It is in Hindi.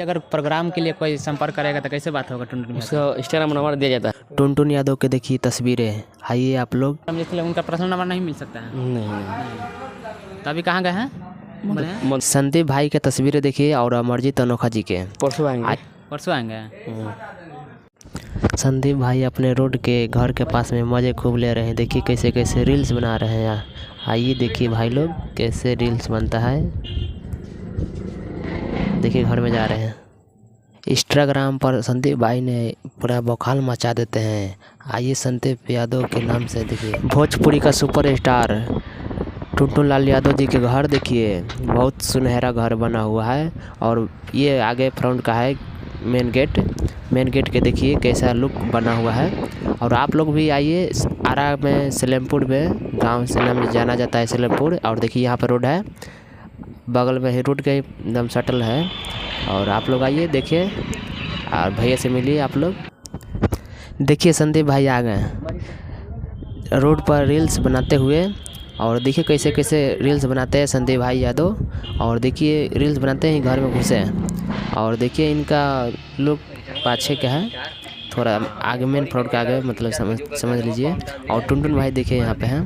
अगर प्रोग्राम के लिए कोई संपर्क करेगा तो कैसे बात होगा टुनटुन यादव? उसका इंस्टाग्राम नंबर दिया जाता है। टुनटुन यादव के देखिए तस्वीरें, आइए आप लोग। हम इसलिए उनका पर्सनल नंबर नहीं मिल सकता है। नहीं तो अभी कहाँ गए हैं? बोले हैं? संदीप भाई के तस्वीरें देखिए और अमरजीत अनोखा जी के। परसों आएंगे। परसों आएंगे। संदीप भाई अपने रोड के घर के पास में मज़े खूब ले रहे हैं। देखिए कैसे कैसे रील्स बना रहे हैं। आइए देखिए भाई लोग कैसे रील्स बनता है। देखिए घर में जा रहे हैं। इंस्टाग्राम पर संदीप भाई ने पूरा बवाल मचा देते हैं। आइए संदीप यादव के नाम से देखिए भोजपुरी का सुपरस्टार टुनटुन लाल यादव जी के घर देखिए, बहुत सुनहरा घर बना हुआ है। और ये आगे फ्रंट का है मेन गेट के देखिए कैसा लुक बना हुआ है। और आप लोग भी आइए आरा में सलेमपुर में, गांव से नाम जाना जाता है सलेमपुर। और देखिए यहाँ पर रोड है, बगल में ही रोड के एकदम सटल है। और आप लोग आइए देखिए और भैया से मिलिए आप लोग। देखिए संदीप भाई आ गए रोड पर रील्स बनाते हुए। और देखिए कैसे कैसे रील्स बनाते हैं संदीप भाई यादव। और देखिए रील्स बनाते हैं घर में घुसे हैं। और देखिए इनका लुक पाछे का है, थोड़ा आगे मेन फ्रंट का आगे मतलब समझ लीजिए। और टुनटुन भाई देखिए यहाँ पे हैं।